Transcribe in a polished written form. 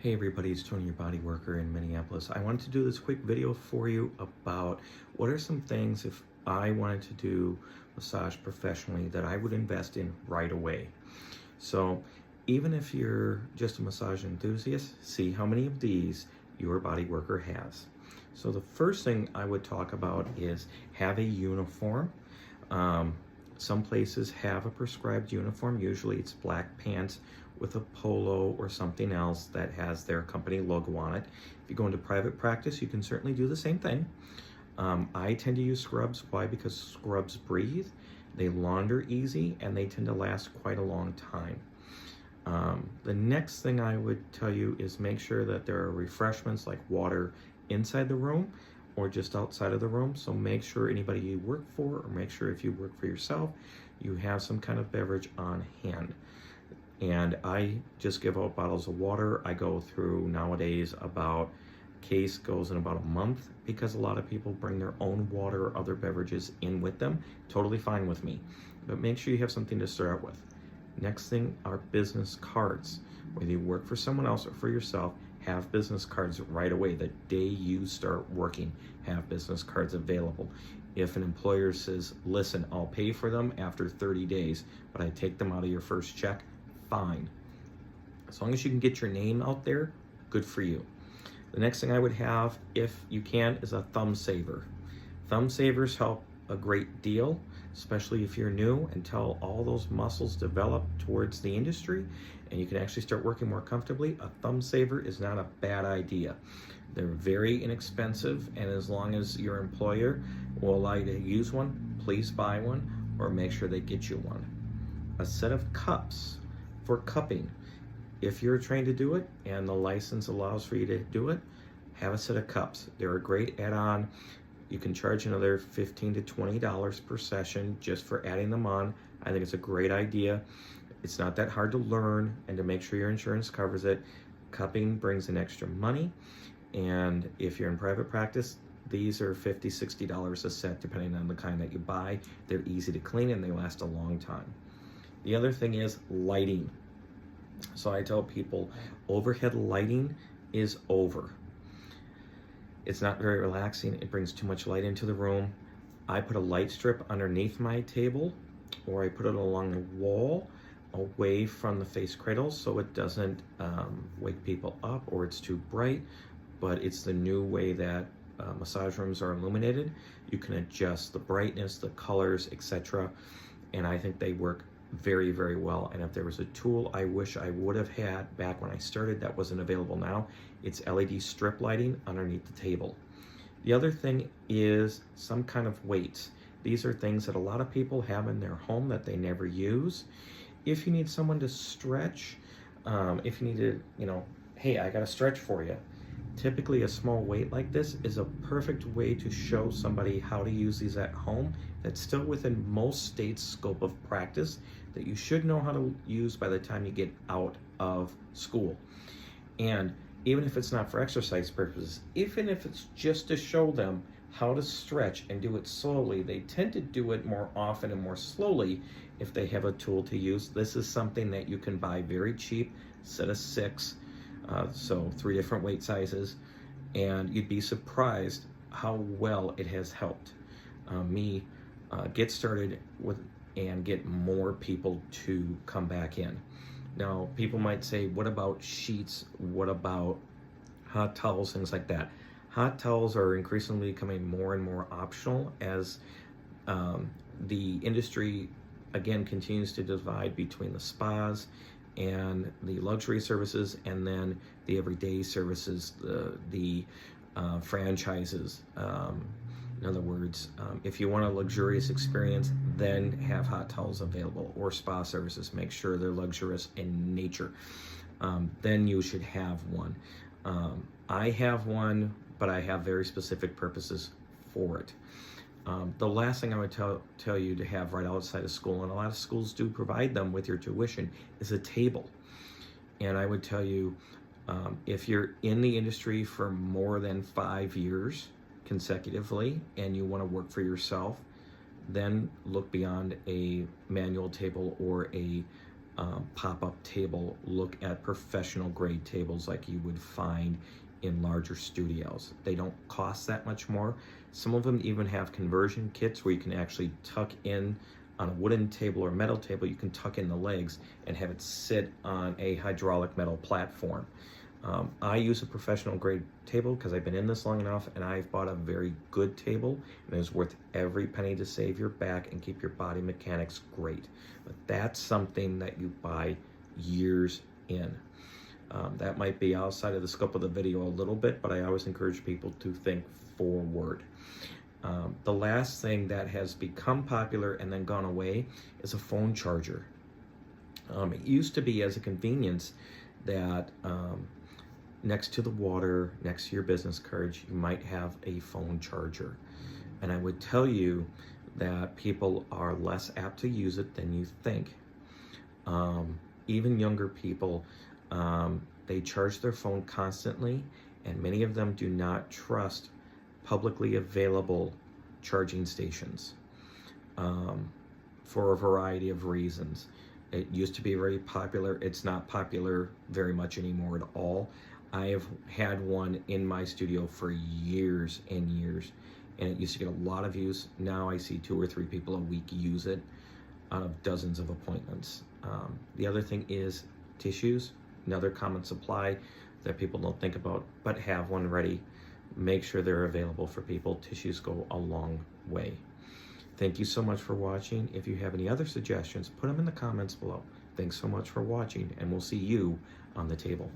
Hey everybody, it's Tony, your body worker in Minneapolis. I wanted to do this quick video for you about what are some things if I wanted to do massage professionally that I would invest in right away. So even if you're just a massage enthusiast, see how many of these your body worker has. So the first thing I would talk about is have a uniform. Some places have a prescribed uniform. Usually it's black pants with a polo or something else that has their company logo on it. If you go into private practice, you can certainly do the same thing. I tend to use scrubs. Why? Because scrubs breathe, they launder easy, and they tend to last quite a long time. The next thing I would tell you is make sure that there are refreshments like water inside the room or just outside of the room. So make sure anybody you work for, or make sure if you work for yourself, you have some kind of beverage on hand. And I just give out bottles of water. I go through nowadays about case goes in about a month because a lot of people bring their own water or other beverages in with them. Totally fine with me, but make sure you have something to start with. Next thing are business cards. Whether you work for someone else or for yourself, have business cards right away. The day you start working, have business cards available. If an employer says, listen, I'll pay for them after 30 days, but I take them out of your first check, fine. As long as you can get your name out there, good for you. The next thing I would have, if you can, is a thumb saver. Thumb savers help a great deal, especially if you're new, until all those muscles develop towards the industry and you can actually start working more comfortably. A thumb saver is not a bad idea. They're very inexpensive, and as long as your employer will allow you to use one, please buy one or make sure they get you one. A set of cups for cupping. If you're trained to do it and the license allows for you to do it, have a set of cups. They're a great add-on. You can charge another $15 to $20 per session just for adding them on. I think it's a great idea. It's not that hard to learn and to make sure your insurance covers it. Cupping brings in extra money, and if you're in private practice, these are $50, $60 a set depending on the kind that you buy. They're easy to clean and they last a long time. The other thing is lighting. So I tell people overhead lighting is over. It's not very relaxing. It brings too much light into the room. I put a light strip underneath my table, or I put it along the wall away from the face cradles so it doesn't wake people up or it's too bright. But it's the new way that massage rooms are illuminated. You can adjust the brightness, the colors, etc. And I think they work very, very well. And if there was a tool I wish I would have had back when I started that wasn't available now, it's LED strip lighting underneath the table. The other thing is some kind of weights. These are things that a lot of people have in their home that they never use. If you need someone to stretch, if you need to, hey, I got a stretch for you. Typically a small weight like this is a perfect way to show somebody how to use these at home. That's still within most states' scope of practice that you should know how to use by the time you get out of school. And even if it's not for exercise purposes, even if it's just to show them how to stretch and do it slowly, they tend to do it more often and more slowly if they have a tool to use. This is something that you can buy very cheap, set of 6, so 3 different weight sizes, and you'd be surprised how well it has helped me get started with and get more people to come back in. Now, people might say, what about sheets? What about hot towels, things like that? Hot towels are increasingly becoming more and more optional as the industry, again, continues to divide between the spas and the luxury services and then the everyday services, the franchises. In other words, if you want a luxurious experience, then have hot towels available, or spa services. Make sure they're luxurious in nature. Then you should have one. I have one, but I have very specific purposes for it. The last thing I would tell you to have right outside of school, and a lot of schools do provide them with your tuition, is a table. And I would tell you, if you're in the industry for more than 5 years consecutively and you want to work for yourself, then look beyond a manual table or a pop-up table. Look at professional grade tables like you would find in larger studios. They don't cost that much more. Some of them even have conversion kits where you can actually tuck in on a wooden table or metal table. You can tuck in the legs and have it sit on a hydraulic metal platform. I use a professional grade table because I've been in this long enough, and I've bought a very good table, and it's worth every penny to save your back and keep your body mechanics great. But that's something that you buy years in. That might be outside of the scope of the video a little bit, but I always encourage people to think forward. The last thing that has become popular and then gone away is a phone charger. It used to be as a convenience that next to the water, next to your business cards, you might have a phone charger. And I would tell you that people are less apt to use it than you think. Even younger people, they charge their phone constantly, and many of them do not trust publicly available charging stations for a variety of reasons. It used to be very popular. It's not popular very much anymore at all. I have had one in my studio for years and years, and it used to get a lot of use. Now I see 2 or 3 people a week use it out of dozens of appointments. The other thing is tissues, another common supply that people don't think about, but have one ready. Make sure they're available for people. Tissues go a long way. Thank you so much for watching. If you have any other suggestions, put them in the comments below. Thanks so much for watching, and we'll see you on the table.